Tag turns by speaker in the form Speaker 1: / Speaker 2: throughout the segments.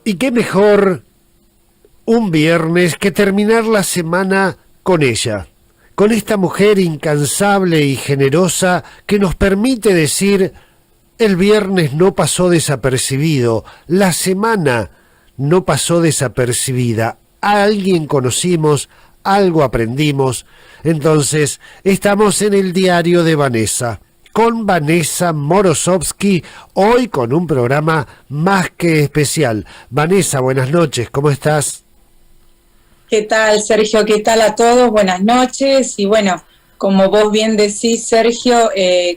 Speaker 1: Y qué mejor un viernes que terminar la semana con ella, con esta mujer incansable y generosa que nos permite decir: el viernes no pasó desapercibido, la semana no pasó desapercibida, a alguien conocimos, algo aprendimos. Entonces estamos en el diario de Vanessa, con Vanessa Morosovsky, hoy con un programa más que especial. Vanessa, buenas noches, ¿cómo estás?
Speaker 2: ¿Qué tal, Sergio? ¿Qué tal a todos? Buenas noches. Y bueno, como vos bien decís, Sergio,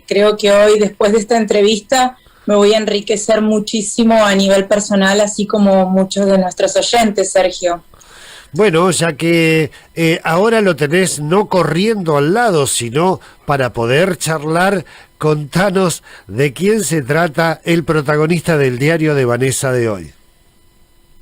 Speaker 2: creo que hoy, después de esta entrevista, me voy a enriquecer muchísimo a nivel personal, así como muchos de nuestros oyentes, Sergio.
Speaker 1: Bueno, ya que ahora lo tenés no corriendo al lado, sino para poder charlar, contanos de quién se trata el protagonista del diario de Vanessa de hoy.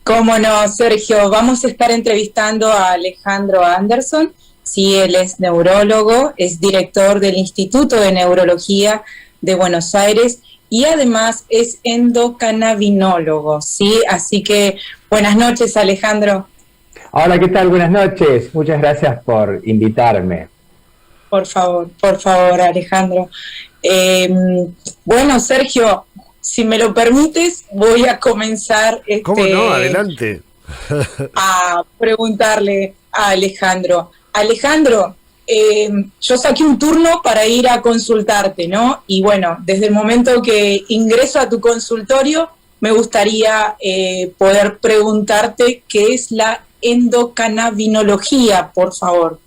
Speaker 2: Cómo no, Sergio, vamos a estar entrevistando a Alejandro Anderson. Sí, él es neurólogo, es director del Instituto de Neurología de Buenos Aires y además es endocannabinólogo, ¿sí? Así que buenas noches, Alejandro.
Speaker 3: Hola, ¿qué tal? Buenas noches. Muchas gracias por invitarme.
Speaker 2: Por favor, Alejandro. Bueno, Sergio, si me lo permites, voy a comenzar
Speaker 1: ¿Cómo no? Adelante.
Speaker 2: a preguntarle a Alejandro. Alejandro, yo saqué un turno para ir a consultarte, ¿no? Y bueno, desde el momento que ingreso a tu consultorio, me gustaría poder preguntarte qué es la endocannabinología, por favor.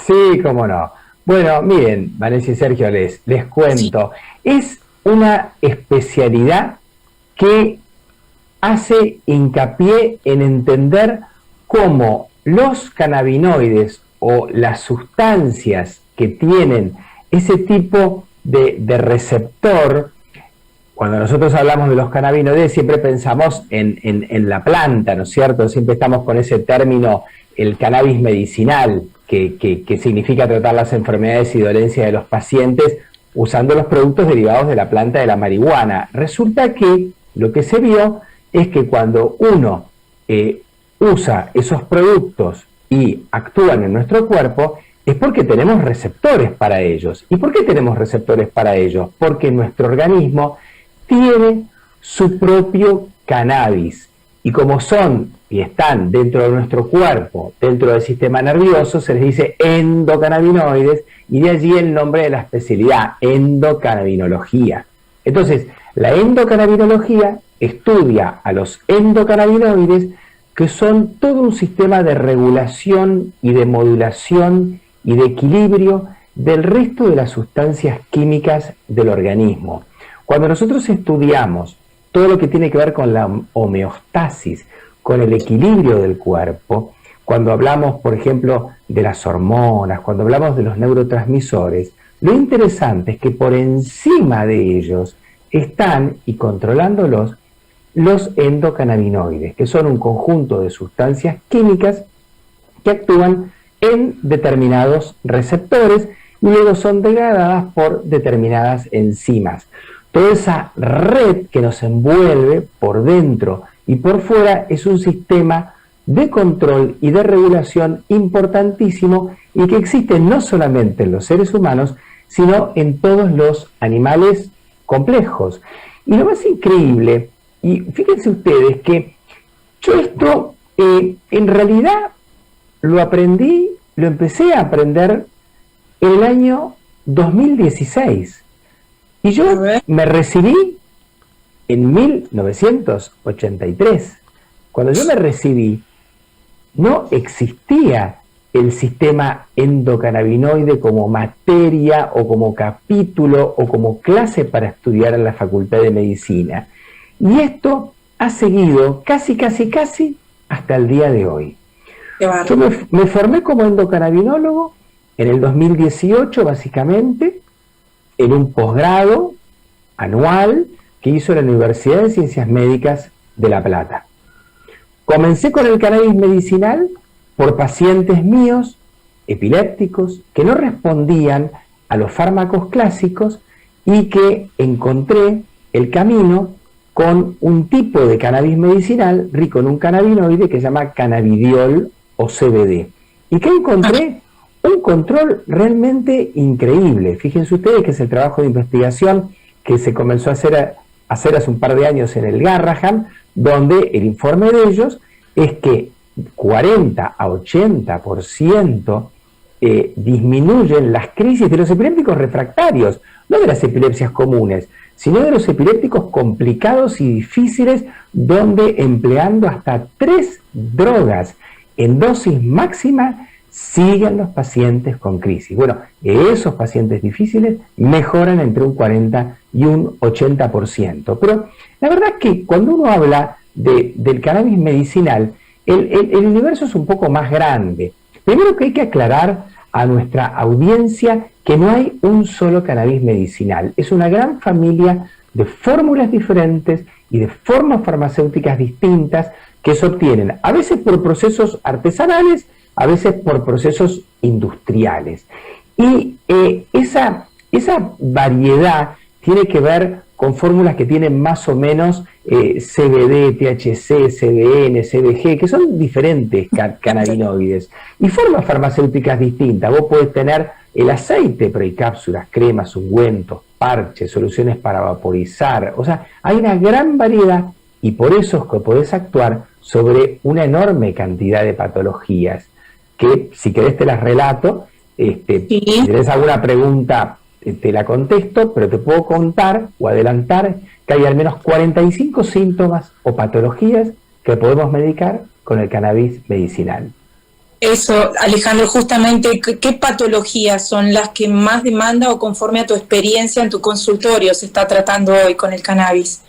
Speaker 3: Sí, cómo no. Bueno, miren, Vanessa y Sergio, les cuento. Sí. Es una especialidad que hace hincapié en entender cómo los cannabinoides o las sustancias que tienen ese tipo de receptor. Cuando nosotros hablamos de los cannabinoides siempre pensamos en la planta, ¿no es cierto? Siempre estamos con ese término, el cannabis medicinal, que significa tratar las enfermedades y dolencias de los pacientes usando los productos derivados de la planta de la marihuana. Resulta que lo que se vio es que cuando uno usa esos productos y actúan en nuestro cuerpo, es porque tenemos receptores para ellos. ¿Y por qué tenemos receptores para ellos? Porque nuestro organismo tiene su propio cannabis, y como son y están dentro de nuestro cuerpo, dentro del sistema nervioso, se les dice endocannabinoides, y de allí el nombre de la especialidad, endocannabinología. Entonces, la endocannabinología estudia a los endocannabinoides, que son todo un sistema de regulación y de modulación y de equilibrio del resto de las sustancias químicas del organismo. Cuando nosotros estudiamos todo lo que tiene que ver con la homeostasis, con el equilibrio del cuerpo, cuando hablamos, por ejemplo, de las hormonas, cuando hablamos de los neurotransmisores, lo interesante es que por encima de ellos están, y controlándolos, los endocannabinoides, que son un conjunto de sustancias químicas que actúan en determinados receptores y luego son degradadas por determinadas enzimas. Toda esa red que nos envuelve por dentro y por fuera es un sistema de control y de regulación importantísimo, y que existe no solamente en los seres humanos, sino en todos los animales complejos. Y lo más increíble, y fíjense ustedes que yo esto en realidad lo empecé a aprender en el año 2016. Y yo me recibí en 1983. Cuando yo me recibí, no existía el sistema endocannabinoide como materia o como capítulo o como clase para estudiar en la Facultad de Medicina. Y esto ha seguido casi hasta el día de hoy. Yo me formé como endocannabinólogo en el 2018, básicamente, en un posgrado anual que hizo la Universidad de Ciencias Médicas de La Plata. Comencé con el cannabis medicinal por pacientes míos, epilépticos, que no respondían a los fármacos clásicos y que encontré el camino con un tipo de cannabis medicinal rico en un cannabinoide que se llama cannabidiol o CBD. ¿Y qué encontré? Un control realmente increíble. Fíjense ustedes que es el trabajo de investigación que se comenzó a hacer hace un par de años en el Garrahan, donde el informe de ellos es que 40 a 80% disminuyen las crisis de los epilépticos refractarios, no de las epilepsias comunes, sino de los epilépticos complicados y difíciles, donde empleando hasta 3 drogas en dosis máxima siguen los pacientes con crisis. Bueno, esos pacientes difíciles mejoran entre un 40 y un 80%. Pero la verdad es que cuando uno habla del cannabis medicinal, el universo es un poco más grande. Primero que hay que aclarar a nuestra audiencia que no hay un solo cannabis medicinal. Es una gran familia de fórmulas diferentes y de formas farmacéuticas distintas que se obtienen, a veces por procesos artesanales, a veces por procesos industriales. Y esa variedad tiene que ver con fórmulas que tienen más o menos CBD, THC, CBN, CBG, que son diferentes cannabinoides, y formas farmacéuticas distintas. Vos podés tener el aceite, pero hay cápsulas, cremas, ungüentos, parches, soluciones para vaporizar. O sea, hay una gran variedad y por eso es que podés actuar sobre una enorme cantidad de patologías, que si querés te las relato. Si tenés alguna pregunta te la contesto, pero te puedo contar o adelantar que hay al menos 45 síntomas o patologías que podemos medicar con el cannabis medicinal.
Speaker 2: Eso, Alejandro, justamente, ¿qué patologías son las que más demanda o conforme a tu experiencia en tu consultorio se está tratando hoy con el cannabis?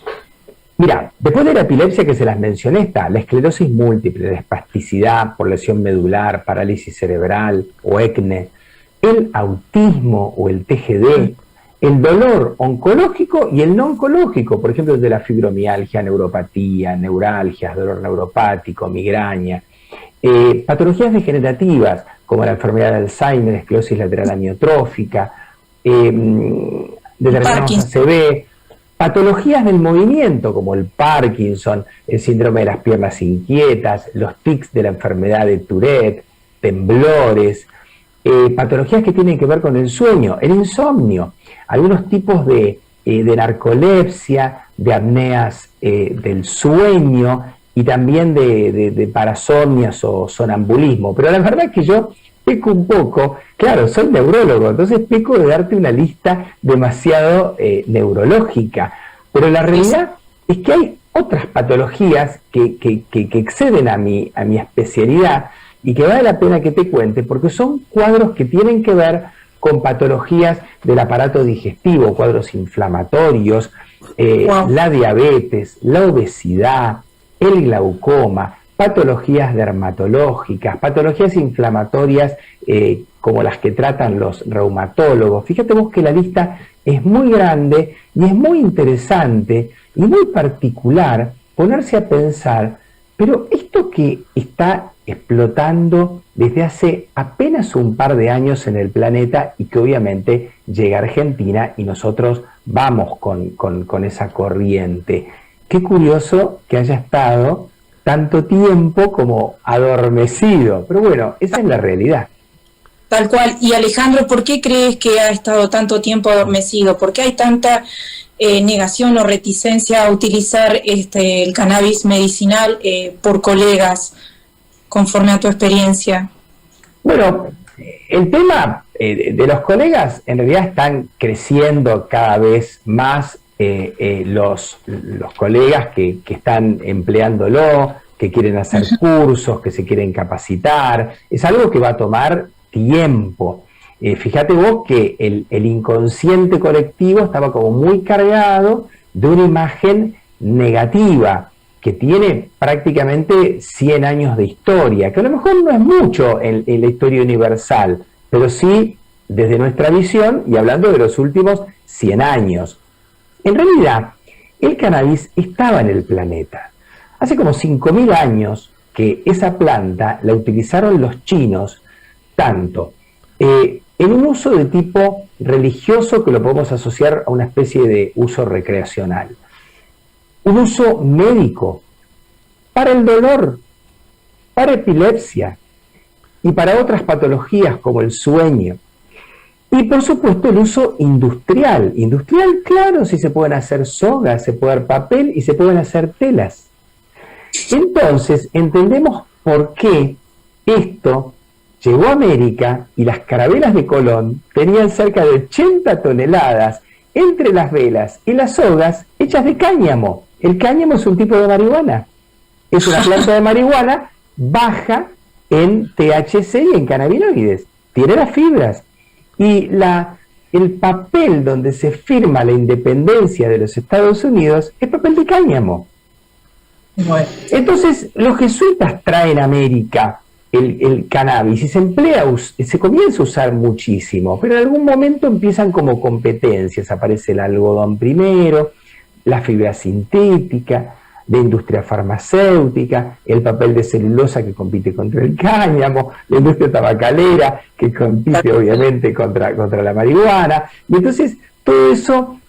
Speaker 3: Mira, después de la epilepsia que se las mencioné está la esclerosis múltiple, la espasticidad por lesión medular, parálisis cerebral o ECNE, el autismo o el TGD, el dolor oncológico y el no oncológico, por ejemplo, el de la fibromialgia, neuropatía, neuralgias, dolor neuropático, migraña, patologías degenerativas como la enfermedad de Alzheimer, esclerosis lateral amiotrófica, determinados ACV, patologías del movimiento como el Parkinson, el síndrome de las piernas inquietas, los tics de la enfermedad de Tourette, temblores, patologías que tienen que ver con el sueño, el insomnio, algunos tipos de narcolepsia, de apneas del sueño y también de parasomnias o sonambulismo. Pero la verdad es que yo peco un poco, claro, soy neurólogo, entonces peco de darte una lista demasiado neurológica, pero la realidad es que hay otras patologías que exceden a mi especialidad y que vale la pena que te cuente, porque son cuadros que tienen que ver con patologías del aparato digestivo, cuadros inflamatorios, la diabetes, la obesidad, el glaucoma, patologías dermatológicas, patologías inflamatorias como las que tratan los reumatólogos. Fíjate vos que la lista es muy grande y es muy interesante y muy particular ponerse a pensar, pero esto que está explotando desde hace apenas un par de años en el planeta y que obviamente llega a Argentina y nosotros vamos con esa corriente. Qué curioso que haya estado tanto tiempo como adormecido, pero bueno, esa es la realidad.
Speaker 2: Tal cual. Y Alejandro, ¿por qué crees que ha estado tanto tiempo adormecido? ¿Por qué hay tanta negación o reticencia a utilizar el cannabis medicinal por colegas, conforme a tu experiencia?
Speaker 3: Bueno, el tema de los colegas en realidad están creciendo cada vez más. Los colegas que están empleándolo, que quieren hacer cursos, que se quieren capacitar, es algo que va a tomar tiempo. Fíjate vos que el inconsciente colectivo estaba como muy cargado de una imagen negativa que tiene prácticamente 100 años de historia, que a lo mejor no es mucho en la historia universal, pero sí desde nuestra visión y hablando de los últimos 100 años. En realidad, el cannabis estaba en el planeta. Hace como 5.000 años que esa planta la utilizaron los chinos, tanto en un uso de tipo religioso, que lo podemos asociar a una especie de uso recreacional. un uso médico, para el dolor, para epilepsia y para otras patologías como el sueño. Y por supuesto el uso industrial. Industrial, claro, si se pueden hacer sogas, se puede hacer papel y se pueden hacer telas. Entonces entendemos por qué esto llegó a América y las carabelas de Colón tenían cerca de 80 toneladas entre las velas y las sogas hechas de cáñamo. El cáñamo es un tipo de marihuana. Es una planta de marihuana baja en THC y en cannabinoides. Tiene las fibras. Y el papel donde se firma la independencia de los Estados Unidos es papel de cáñamo.
Speaker 2: Bueno.
Speaker 3: Entonces, los jesuitas traen a América el cannabis y se comienza a usar muchísimo, pero en algún momento empiezan como competencias. Aparece el algodón primero, la fibra sintética, la industria farmacéutica, el papel de celulosa que compite contra el cáñamo, la industria tabacalera que compite obviamente contra la marihuana, y entonces todo eso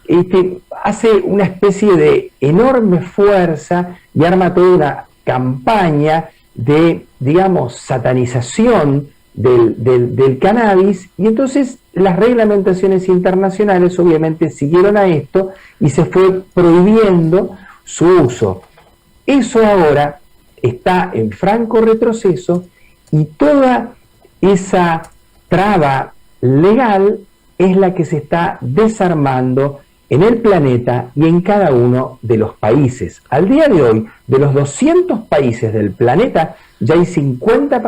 Speaker 3: hace una especie de enorme fuerza y arma toda una campaña de, digamos, satanización del cannabis, y entonces las reglamentaciones internacionales obviamente siguieron a esto y se fue prohibiendo su uso. Eso ahora está en franco retroceso y toda esa traba legal es la que se está desarmando en el planeta y en cada uno de los países. Al día de hoy, de los 200 países del planeta, ya hay 50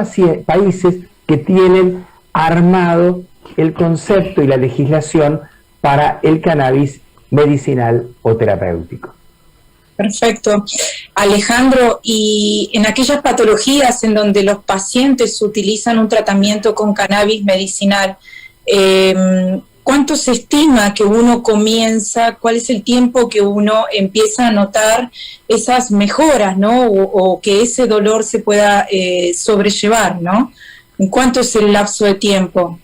Speaker 3: países que tienen armado el concepto y la legislación para el cannabis medicinal o terapéutico.
Speaker 2: Perfecto. Alejandro, y en aquellas patologías en donde los pacientes utilizan un tratamiento con cannabis medicinal, ¿cuánto se estima que uno comienza? ¿Cuál es el tiempo que uno empieza a notar esas mejoras, ¿no? O que ese dolor se pueda sobrellevar, ¿no? ¿En cuánto es el lapso de tiempo?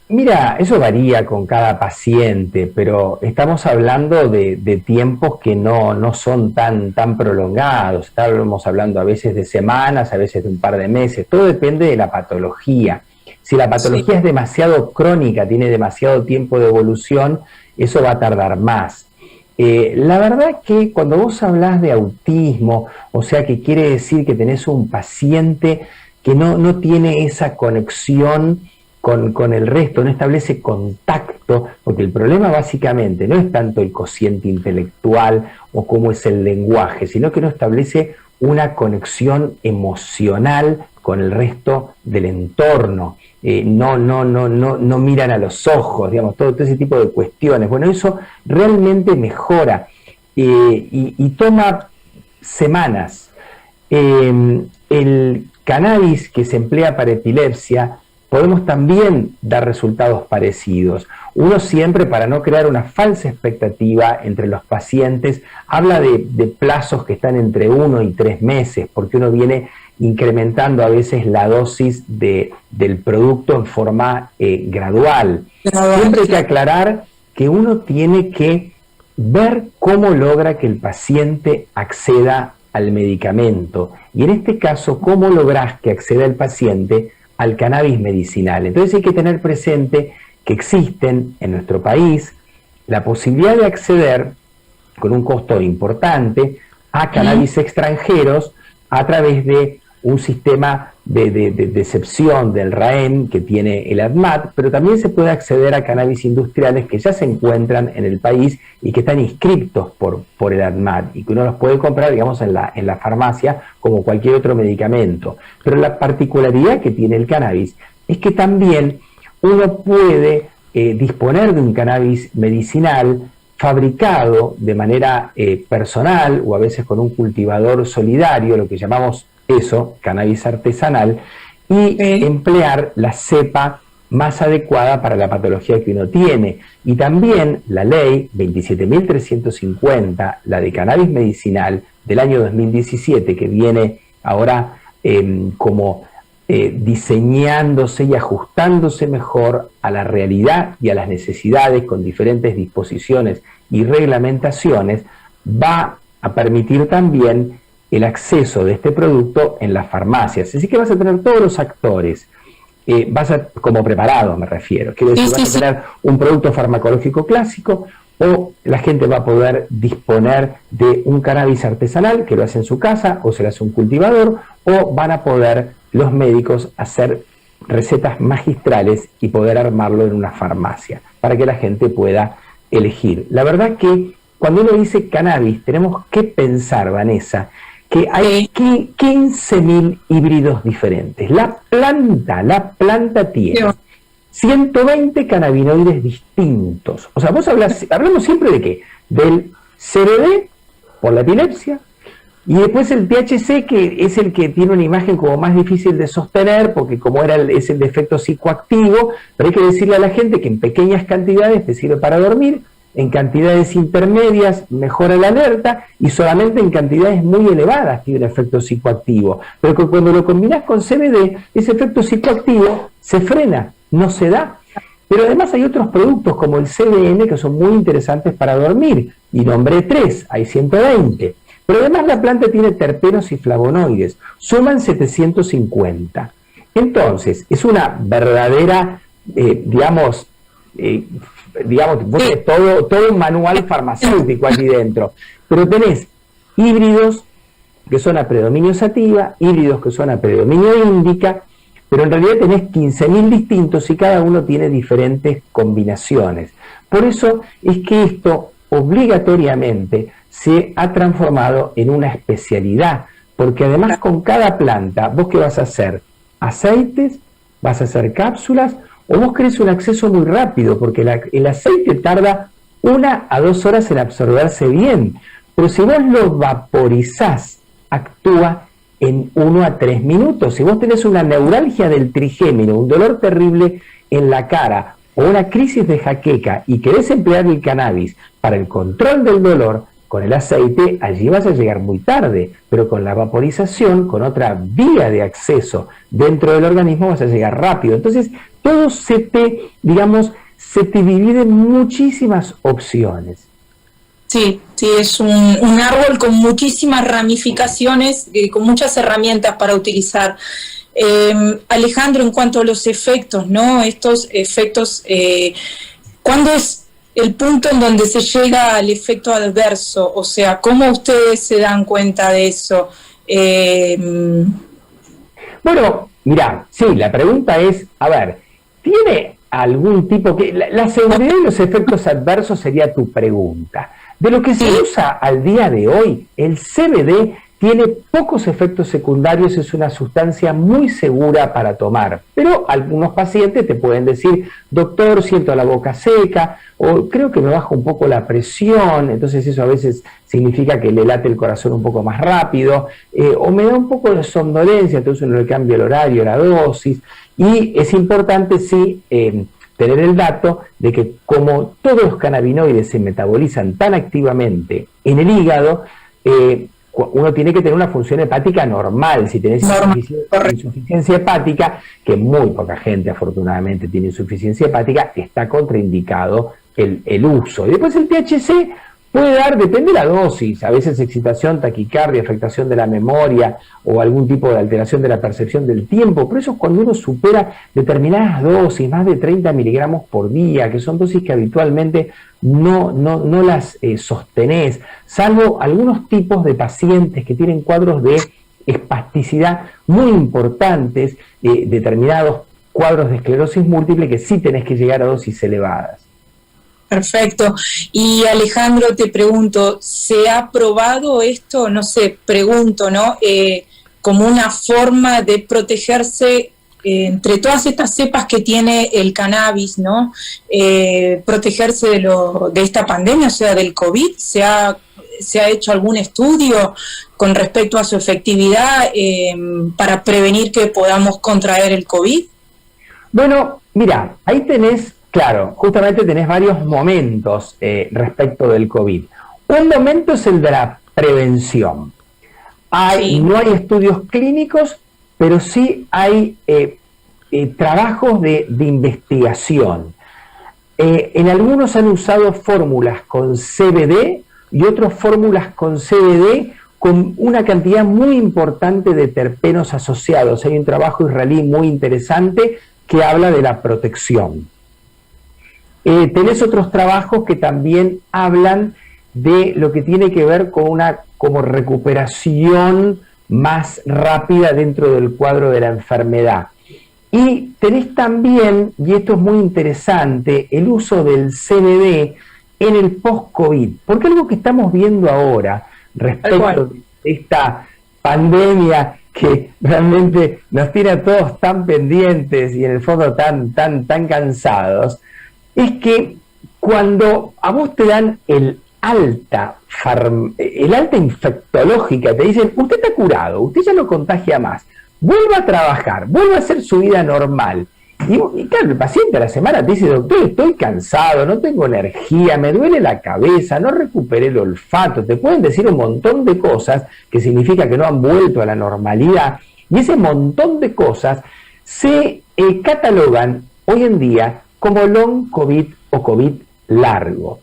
Speaker 3: Mira, eso varía con cada paciente, pero estamos hablando de tiempos que no son tan prolongados. Estamos hablando a veces de semanas, a veces de un par de meses. Todo depende de la patología. Si la patología es demasiado crónica, tiene demasiado tiempo de evolución, eso va a tardar más. La verdad que cuando vos hablás de autismo, o sea que quiere decir que tenés un paciente que no tiene esa conexión con el resto, no establece contacto, porque el problema básicamente no es tanto el cociente intelectual o cómo es el lenguaje, sino que no establece una conexión emocional con el resto del entorno. No miran a los ojos, digamos, todo ese tipo de cuestiones. Bueno, eso realmente mejora y toma semanas. El cannabis que se emplea para epilepsia, podemos también dar resultados parecidos. Uno siempre, para no crear una falsa expectativa entre los pacientes, habla de plazos que están entre 1 y 3 meses, porque uno viene incrementando a veces la dosis del producto en forma gradual. Siempre hay que aclarar que uno tiene que ver cómo logra que el paciente acceda al medicamento. Y en este caso, cómo lográs que acceda el paciente al cannabis medicinal. Entonces hay que tener presente que existen en nuestro país la posibilidad de acceder con un costo importante a cannabis extranjeros a través de un sistema de excepción del RAEN que tiene el ADMAT, pero también se puede acceder a cannabis industriales que ya se encuentran en el país y que están inscriptos por el ADMAT y que uno los puede comprar, digamos, en la farmacia como cualquier otro medicamento. Pero la particularidad que tiene el cannabis es que también uno puede disponer de un cannabis medicinal fabricado de manera personal o a veces con un cultivador solidario, lo que llamamos eso, cannabis artesanal, y emplear la cepa más adecuada para la patología que uno tiene. Y también la ley 27.350, la de cannabis medicinal del año 2017, que viene ahora diseñándose y ajustándose mejor a la realidad y a las necesidades con diferentes disposiciones y reglamentaciones, va a permitir también el acceso de este producto en las farmacias. Así que vas a tener todos los actores, como preparado me refiero, quiero decir, vas a tener un producto farmacológico clásico, o la gente va a poder disponer de un cannabis artesanal que lo hace en su casa o se lo hace un cultivador, o van a poder los médicos hacer recetas magistrales y poder armarlo en una farmacia para que la gente pueda elegir. La verdad que cuando uno dice cannabis tenemos que pensar, Vanessa, que hay 15.000 híbridos diferentes. La planta tiene 120 cannabinoides distintos. O sea, hablamos siempre de ¿qué? Del CBD por la epilepsia, y después el THC, que es el que tiene una imagen como más difícil de sostener, porque como es el efecto psicoactivo, pero hay que decirle a la gente que en pequeñas cantidades te sirve para dormir, en cantidades intermedias mejora la alerta, y solamente en cantidades muy elevadas tiene un efecto psicoactivo. Pero que cuando lo combinas con CBD, ese efecto psicoactivo se frena, no se da. Pero además hay otros productos como el CBN que son muy interesantes para dormir, y nombré 3, hay 120. Pero además la planta tiene terpenos y flavonoides, suman 750. Entonces, es una verdadera, digamos, vos tenés todo un manual farmacéutico allí dentro, pero tenés híbridos que son a predominio sativa, híbridos que son a predominio índica, pero en realidad tenés 15.000 distintos y cada uno tiene diferentes combinaciones. Por eso es que esto obligatoriamente se ha transformado en una especialidad, porque además con cada planta, ¿vos qué vas a hacer? ¿Aceites? ¿Vas a hacer cápsulas? ¿O vos querés un acceso muy rápido? Porque el aceite tarda 1 a 2 horas en absorberse bien, pero si vos lo vaporizás, actúa en 1 a 3 minutos. Si vos tenés una neuralgia del trigémino, un dolor terrible en la cara, o una crisis de jaqueca, y querés emplear el cannabis para el control del dolor, con el aceite allí vas a llegar muy tarde, pero con la vaporización, con otra vía de acceso dentro del organismo, vas a llegar rápido. Entonces, todo se te divide en muchísimas opciones.
Speaker 2: Sí, es un árbol con muchísimas ramificaciones, con muchas herramientas para utilizar. Alejandro, en cuanto a los efectos, ¿no? Estos efectos, ¿cuándo es el punto en donde se llega al efecto adverso? O sea, ¿cómo ustedes se dan cuenta de eso?
Speaker 3: Bueno, mirá, sí, la pregunta es, a ver, ¿tiene algún tipo que... La seguridad y los efectos adversos sería tu pregunta. De lo que se usa al día de hoy, el CBD tiene pocos efectos secundarios, es una sustancia muy segura para tomar. Pero algunos pacientes te pueden decir, doctor, siento la boca seca, o creo que me baja un poco la presión, entonces eso a veces significa que le late el corazón un poco más rápido, o me da un poco de somnolencia, entonces uno le cambia el horario, la dosis, y es importante, sí, tener el dato de que como todos los cannabinoides se metabolizan tan activamente en el hígado, uno tiene que tener una función hepática normal. Si tenés insuficiencia hepática, que muy poca gente afortunadamente tiene insuficiencia hepática, está contraindicado el uso. Y después el THC puede dar, depende de la dosis, a veces excitación, taquicardia, afectación de la memoria o algún tipo de alteración de la percepción del tiempo, pero eso es cuando uno supera determinadas dosis, más de 30 miligramos por día, que son dosis que habitualmente no las sostenés, salvo algunos tipos de pacientes que tienen cuadros de espasticidad muy importantes, determinados cuadros de esclerosis múltiple que sí tenés que llegar a dosis elevadas.
Speaker 2: Perfecto. Y Alejandro, te pregunto, ¿se ha probado esto, no sé, pregunto, ¿no? Como una forma de protegerse entre todas estas cepas que tiene el cannabis, ¿no? Protegerse de esta pandemia, o sea, del COVID. ¿Se ha hecho algún estudio con respecto a su efectividad para prevenir que podamos contraer el COVID?
Speaker 3: Bueno, mira, ahí tenés... Claro, justamente tenés varios momentos respecto del COVID. Un momento es el de la prevención. No hay estudios clínicos, pero sí hay trabajos de investigación. En algunos han usado fórmulas con CBD y otras fórmulas con CBD con una cantidad muy importante de terpenos asociados. Hay un trabajo israelí muy interesante que habla de la protección. Tenés otros trabajos que también hablan de lo que tiene que ver con una como recuperación más rápida dentro del cuadro de la enfermedad. Y tenés también, y esto es muy interesante, el uso del CBD en el post-COVID, porque algo que estamos viendo ahora respecto de esta pandemia que realmente nos tiene a todos tan pendientes y en el fondo tan cansados, es que cuando a vos te dan el alta infectológica, te dicen, usted está curado, usted ya no contagia más, vuelva a trabajar, vuelva a hacer su vida normal. Y claro, el paciente a la semana te dice, doctor, estoy cansado, no tengo energía, me duele la cabeza, no recuperé el olfato, te pueden decir un montón de cosas que significa que no han vuelto a la normalidad, y ese montón de cosas se catalogan hoy en día como long COVID o COVID largo.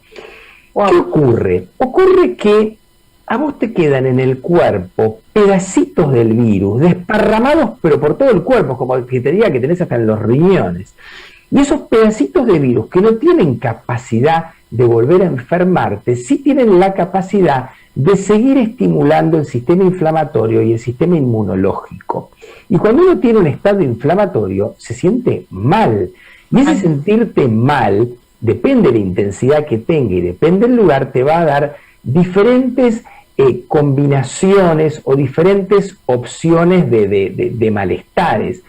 Speaker 3: ¿Qué ocurre? Ocurre que a vos te quedan en el cuerpo pedacitos del virus, desparramados pero por todo el cuerpo, como que te diga que tenés hasta en los riñones. Y esos pedacitos de virus que no tienen capacidad de volver a enfermarte, sí tienen la capacidad de seguir estimulando el sistema inflamatorio y el sistema inmunológico. Y cuando uno tiene un estado inflamatorio, se siente mal. Y ese sentirte mal, depende de la intensidad que tenga y depende del lugar, te va a dar diferentes combinaciones o diferentes opciones de malestares.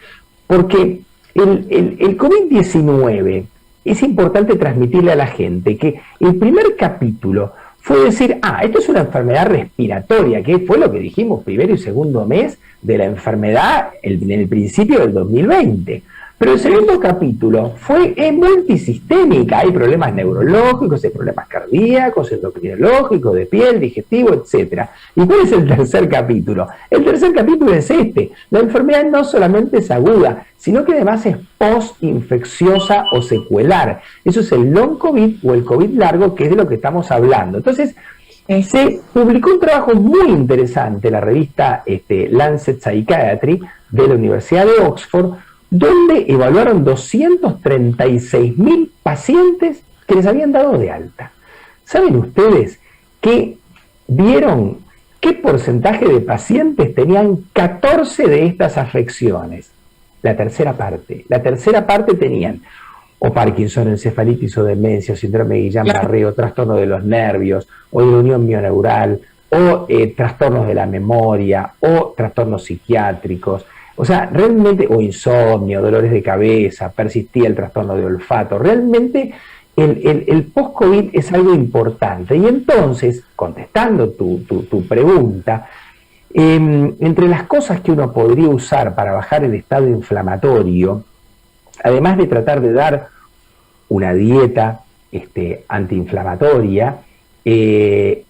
Speaker 3: Porque el COVID-19 es importante transmitirle a la gente que el primer capítulo fue decir, esto es una enfermedad respiratoria, que fue lo que dijimos primero y segundo mes de la enfermedad en el principio del 2020. Pero el segundo capítulo es multisistémica, hay problemas neurológicos, hay problemas cardíacos, endocrinológicos, de piel, digestivo, etc. ¿Y cuál es el tercer capítulo? El tercer capítulo es este. La enfermedad no solamente es aguda, sino que además es post-infecciosa o secuelar. Eso es el long COVID o el COVID largo, que es de lo que estamos hablando. Entonces, se publicó un trabajo muy interesante en la revista Lancet Psychiatry de la Universidad de Oxford, donde evaluaron 236.000 pacientes que les habían dado de alta. ¿Saben ustedes que vieron qué porcentaje de pacientes tenían 14 de estas afecciones? La tercera parte tenían o Parkinson, encefalitis o demencia, o síndrome de Guillain-Barré, o trastorno de los nervios, o de la unión mioneural, o trastornos de la memoria, o trastornos psiquiátricos. O sea, realmente, o insomnio, dolores de cabeza, persistía el trastorno de olfato. Realmente el post-COVID es algo importante. Y entonces, contestando tu pregunta, entre las cosas que uno podría usar para bajar el estado inflamatorio, además de tratar de dar una dieta antiinflamatoria, el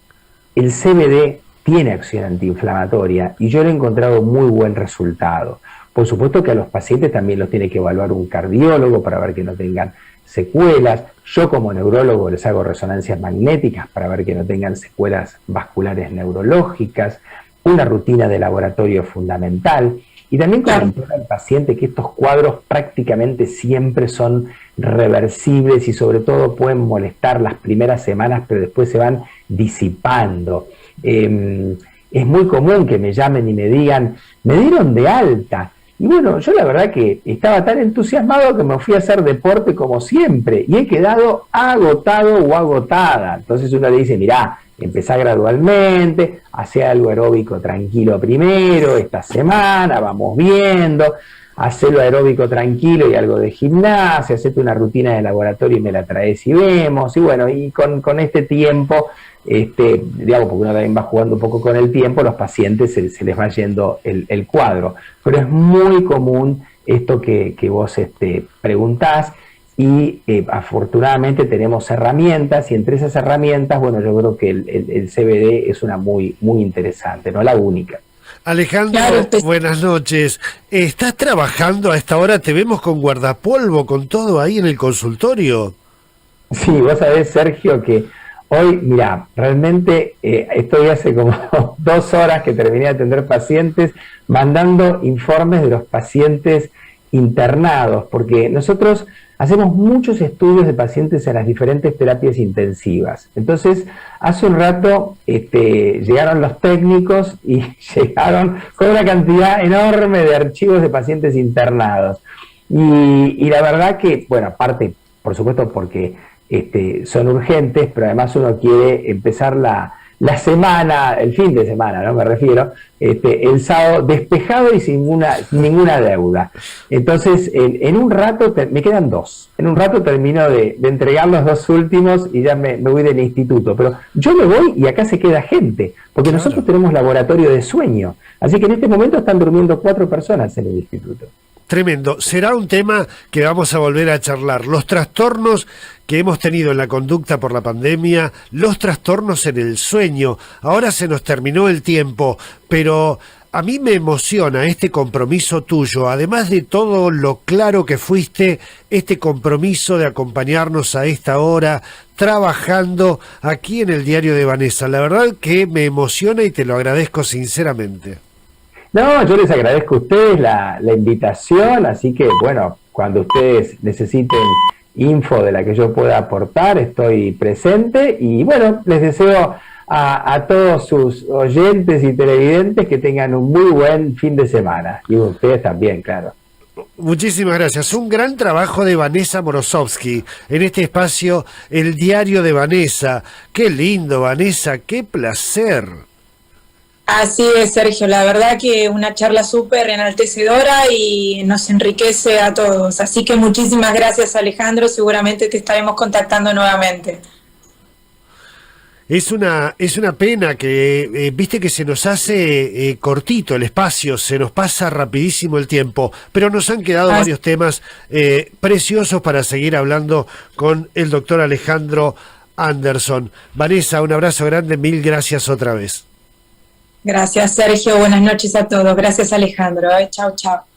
Speaker 3: CBD tiene acción antiinflamatoria y yo le he encontrado muy buen resultado. Por supuesto que a los pacientes también los tiene que evaluar un cardiólogo para ver que no tengan secuelas. Yo como neurólogo les hago resonancias magnéticas para ver que no tengan secuelas vasculares neurológicas. Una rutina de laboratorio fundamental. Y también comentar al paciente que estos cuadros prácticamente siempre son reversibles y sobre todo pueden molestar las primeras semanas, pero después se van disipando. Es muy común que me llamen y me digan, me dieron de alta. Y bueno, yo la verdad que estaba tan entusiasmado que me fui a hacer deporte como siempre y he quedado agotado o agotada. Entonces uno le dice, mirá, empezá gradualmente, hacé algo aeróbico tranquilo primero, esta semana, vamos viendo, hacelo aeróbico tranquilo y algo de gimnasia, hacete una rutina de laboratorio y me la traes y vemos. Y bueno, y con este tiempo, digamos, porque uno también va jugando un poco con el tiempo, los pacientes se les va yendo el cuadro. Pero es muy común esto que vos preguntás. Y afortunadamente tenemos herramientas y entre esas herramientas, bueno, yo creo que el CBD es una muy interesante, no la única.
Speaker 1: Alejandro, buenas noches. ¿Estás trabajando a esta hora? Te vemos con guardapolvo, con todo ahí en el consultorio.
Speaker 3: Sí, vos sabés, Sergio, que Hoy, mira, realmente estoy hace como 2 horas que terminé de atender pacientes, mandando informes de los pacientes internados, porque nosotros hacemos muchos estudios de pacientes en las diferentes terapias intensivas. Entonces, hace un rato llegaron los técnicos y llegaron con una cantidad enorme de archivos de pacientes internados. Y la verdad que, bueno, aparte, por supuesto, porque son urgentes, pero además uno quiere empezar la semana, el fin de semana, ¿no? Me refiero, el sábado despejado y sin ninguna deuda. Entonces, en un rato, me quedan 2. En un rato termino de entregar los 2 últimos y ya me voy del instituto. Pero yo me voy y acá se queda gente, porque nosotros tenemos laboratorio de sueño. Así que en este momento están durmiendo 4 personas en el instituto.
Speaker 1: Tremendo. Será un tema que vamos a volver a charlar. Los trastornos que hemos tenido en la conducta por la pandemia, los trastornos en el sueño. Ahora se nos terminó el tiempo, pero a mí me emociona este compromiso tuyo, además de todo lo claro que fuiste, este compromiso de acompañarnos a esta hora, trabajando aquí en el Diario de Vanessa. La verdad que me emociona y te lo agradezco sinceramente.
Speaker 3: No, yo les agradezco a ustedes la invitación, así que bueno, cuando ustedes necesiten info de la que yo pueda aportar, estoy presente y bueno, les deseo a todos sus oyentes y televidentes que tengan un muy buen fin de semana y ustedes también, claro.
Speaker 1: Muchísimas gracias. Un gran trabajo de Vanessa Morosowski en este espacio, el Diario de Vanessa. Qué lindo, Vanessa, qué placer.
Speaker 2: Así es, Sergio, la verdad que una charla súper enaltecedora y nos enriquece a todos. Así que muchísimas gracias, Alejandro, seguramente te estaremos contactando nuevamente.
Speaker 1: Es una pena que, viste que se nos hace cortito el espacio, se nos pasa rapidísimo el tiempo, pero nos han quedado varios temas preciosos para seguir hablando con el doctor Alejandro Anderson. Vanessa, un abrazo grande, mil gracias otra vez.
Speaker 2: Gracias, Sergio. Buenas noches a todos. Gracias, Alejandro. Chao, chao.